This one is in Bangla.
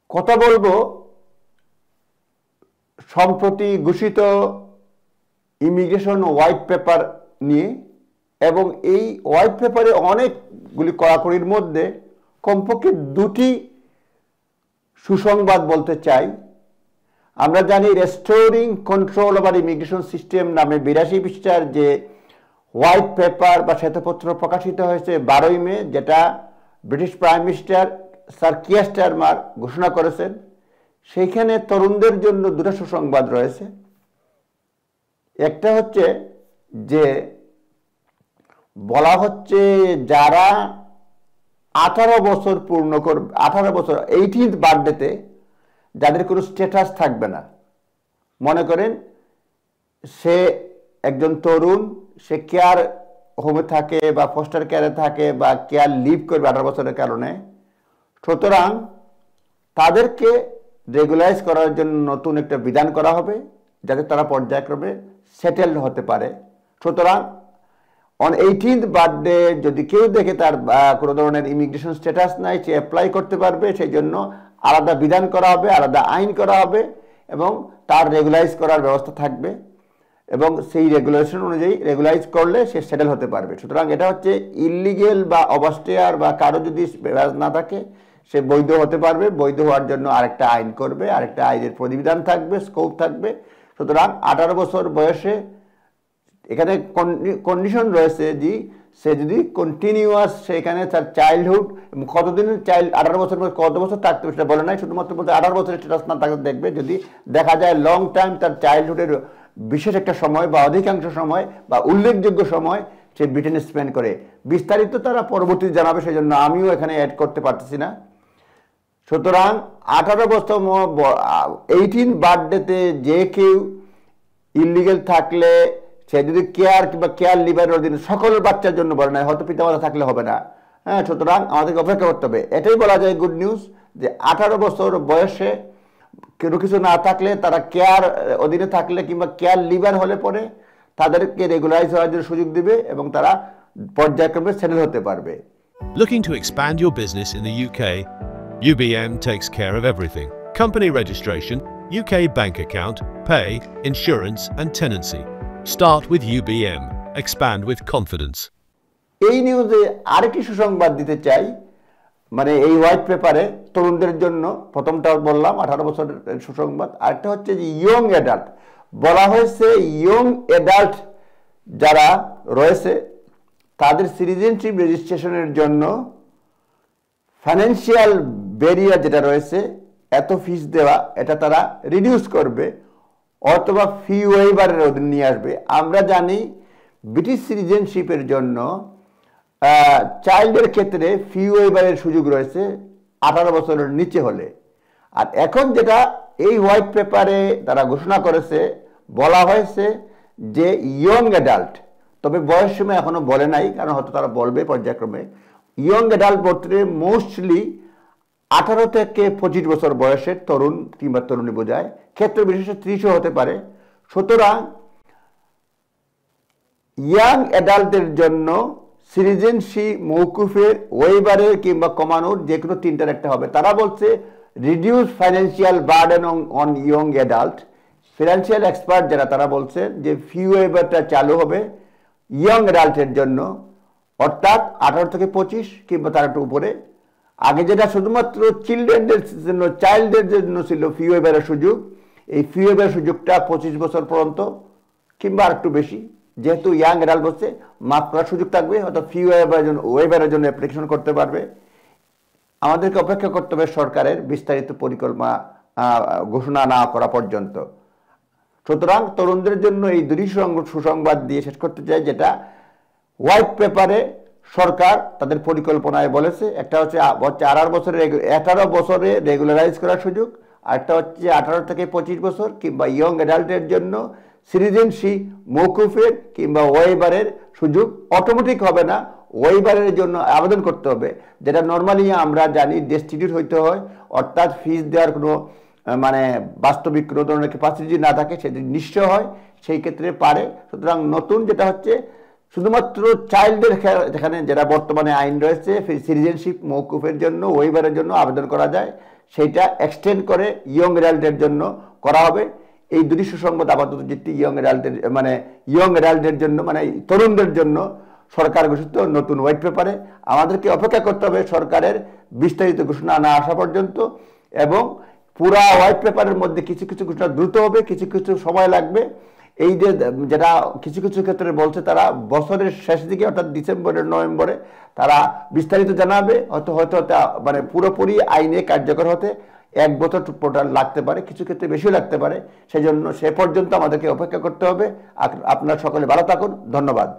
কথা বলবো সম্প্রতি ঘোষিত ইমিগ্রেশন হোয়াইট পেপার নিয়ে, এবং এই হোয়াইট পেপারে অনেকগুলি কড়াকড়ির মধ্যে কমপক্ষে দুটি সুসংবাদ বলতে চাই। আমরা জানি restoring control over immigration system নামে 82 পৃষ্ঠার যে হোয়াইট পেপার বা শ্বেতপত্র প্রকাশিত হয়েছে 12ই মে, যেটা British prime minister sir Keir Starmer ঘোষণা করেছেন, সেইখানে তরুণদের জন্য দুটো সুসংবাদ রয়েছে। একটা হচ্ছে যে বলা হচ্ছে যারা 18 বছর পূর্ণ করবে, 18 বছর 18th বার্থডেতে যাদের কোনো স্ট্যাটাস থাকবে না, মনে করেন সে একজন তরুণ, সে কেয়ার হোমে থাকে বা ফস্টার কেয়ারে থাকে বা কেয়ার লিভ করবে 18 বছরের কারণে, সুতরাং তাদেরকে রেগুলারাইজ করার জন্য নতুন একটা বিধান করা হবে যাতে তারা পর্যায়ক্রমে সেটেলড হতে পারে। সুতরাং অন 18th বার্থডে যদি কেউ দেখে তার কোনো ধরনের ইমিগ্রেশন স্ট্যাটাস নাই, সে অ্যাপ্লাই করতে পারবে, সেই জন্য আলাদা বিধান করা হবে, আলাদা আইন করা হবে এবং তার রেগুলারাইজ করার ব্যবস্থা থাকবে এবং সেই রেগুলেশন অনুযায়ী রেগুলারাইজ করলে সে সেটেল হতে পারবে। সুতরাং এটা হচ্ছে ইলিগেল বা ওভারস্টেয়ার বা কারো যদি না থাকে সে বৈধ হতে পারবে, বৈধ হওয়ার জন্য আরেকটা আইন করবে, আরেকটা আইনের প্রতিবিধান থাকবে, স্কোপ থাকবে। সুতরাং 18 বছর বয়সে এখানে কন্ডিশন রয়েছে যে সে যদি কন্টিনিউয়াস সেখানে তার চাইল্ডহুড কতদিন 18 বছর কত বছর থাকতে সেটা বলে নাই, শুধুমাত্র বলতে 18 বছরের স্ট্যাটাস না থাকতে দেখবে। যদি দেখা যায় লং টাইম তার চাইল্ডহুডের বিশেষ একটা সময় বা অধিকাংশ সময় বা উল্লেখযোগ্য সময় সে ব্রিটেনে স্পেন্ড করে, বিস্তারিত তারা পরবর্তীতে জানাবে, সেই জন্য আমিও এখানে অ্যাড করতে পারতেছি না। সুতরাং 18 বছর 18 বার্থডেতে যে কেউ ইলিগেল থাকলে সে যদি কেয়ার কিংবা কেয়ার লিভারের অধীনে সকল বাচ্চার জন্য বলে না, হয়তো পিতামাতা থাকলে হবে না, হ্যাঁ। সুতরাং আমাদেরকে অপেক্ষা করতে হবে। এটাই বলা যায় গুড নিউজ যে 18 বছর বয়সে কোনো কিছু না থাকলে তারা কেয়ার অধীনে থাকলে কিংবা কেয়ার লিভার হলে পরে তাদেরকে রেগুলারাইজ হওয়ার জন্য সুযোগ দিবে এবং তারা পর্যায়ক্রমে সেটেল হতে পারবে। Looking to expand your business in the UK? UBM takes care of everything. Company registration, UK bank account, pay, insurance and tenancy. Start with UBM. Expand with confidence. এই নিউজে আরেকটি সুসংবাদ দিতে চাই, মানে এই হোয়াইট পেপারে তরুণদের জন্য প্রথমটা বললাম 18 বছরের সুসংবাদ, আরেকটা হচ্ছে যে ইয়ং অ্যাডাল্ট। বলা হয়েছে ইয়ং অ্যাডাল্ট যারা রয়েছে তাদের সিটিজেনশিপ রেজিস্ট্রেশনের জন্য ফাইন্যান্সিয়াল ব্যারিয়ার যেটা রয়েছে এত ফিস দেওয়া, এটা তারা রিডিউস করবে অথবা ফি ওয়েভারের অধীনে নিয়ে আসবে। আমরা জানি ব্রিটিশ সিটিজেনশিপের জন্য চাইল্ডের ক্ষেত্রে ফি ওয়েভারের সুযোগ রয়েছে 18 বছরের নিচে হলে। আর এখন যেটা এই হোয়াইট পেপারে তারা ঘোষণা করেছে, বলা হয়েছে যে ইয়ং অ্যাডাল্ট, তবে বয়স সময় এখনো বলে নাই, কারণ হয়তো তারা বলবে পর্যায়ক্রমে। ইয়ং অ্যাডাল্ট বলতে মোস্টলি 18 থেকে 25 বছর বয়সের তরুণ কিংবা তরুণী বোঝায়, ক্ষেত্র বিশেষে 30ও হতে পারে। সুতরাং ইয়াং অ্যাডাল্টদের জন্য সিটিজেনশিপ মৌকুফের ওয়েভারের কিংবা কমানোর যে কোনো তিনটার একটা হবে। তারা বলছে reduce financial burden on young adult. Financial expert যারা তারা বলছে যে ফি ওয়েভারটা চালু হবে ইয়ং অ্যাডাল্টের জন্য, অর্থাৎ 18 থেকে 25 কিংবা তার একটু উপরে। আগে যেটা শুধুমাত্র চিলড্রেনদের জন্য, চাইল্ডদের জন্য ছিল ফি ওয়েভারের সুযোগ, এই ফি ওয়েভারের সুযোগটা 25 বছর পর্যন্ত কিংবা আর একটু বেশি, যেহেতু ইয়াং অ্যাডাল্ট বলছে মাফ করার সুযোগ থাকবে, হয়তো ফি ওয়েভারের জন্য অ্যাপ্লিকেশন করতে পারবে। আমাদেরকে অপেক্ষা করতে হবে সরকারের বিস্তারিত পরিকল্পনা ঘোষণা না করা পর্যন্ত। সুতরাং তরুণদের জন্য এই দুটি সুসংবাদ দিয়ে শেষ করতে চাই, যেটা হোয়াইট পেপারে সরকার তাদের পরিকল্পনায় বলেছে। একটা হচ্ছে 18 বছরে রেগুলারাইজ করার সুযোগ, আরেকটা হচ্ছে 18 থেকে 25 বছর কিংবা ইয়ং অ্যাডাল্টের জন্য সিটিজেনশিপ মৌকুফের কিংবা ওয়েভারের সুযোগ। অটোমেটিক হবে না, ওয়েভারের জন্য আবেদন করতে হবে, যেটা নর্মালি আমরা জানি ডেস্টিটিউট হইতে হয়, অর্থাৎ ফিস দেওয়ার কোনো মানে বাস্তবিক কোনো ধরনের ক্যাপাসিটি না থাকে, সেটি নিশ্চয় হয়, সেই ক্ষেত্রে পারে। সুতরাং নতুন যেটা হচ্ছে শুধুমাত্র চাইল্ডের যেখানে যেটা বর্তমানে আইন রয়েছে সিটিজেনশিপ মৌকুফের জন্য ওয়েভারের জন্য আবেদন করা যায়, সেইটা এক্সটেন্ড করে ইয়ং অ্যাডাল্টের জন্য করা হবে। এই দুটি সুসংবাদ আপাতত যেটি ইয়ং অ্যাডাল্টের জন্য মানে তরুণদের জন্য সরকার ঘোষিত নতুন হোয়াইট পেপারে। আমাদেরকে অপেক্ষা করতে হবে সরকারের বিস্তারিত ঘোষণা না আসা পর্যন্ত, এবং পুরা হোয়াইট পেপারের মধ্যে কিছু কিছু ঘোষণা দ্রুত হবে, কিছু কিছু সময় লাগবে। এই যে যেটা কিছু কিছু ক্ষেত্রে বলছে তারা বছরের শেষ দিকে অর্থাৎ ডিসেম্বরের নভেম্বরে তারা বিস্তারিত জানাবে, হয়তো মানে পুরোপুরি আইনে কার্যকর হতে 1 বছর টোটাল লাগতে পারে, কিছু ক্ষেত্রে বেশিও লাগতে পারে। সেই জন্য সে পর্যন্ত আমাদেরকে অপেক্ষা করতে হবে। আপনারা সকলে ভালো থাকুন, ধন্যবাদ।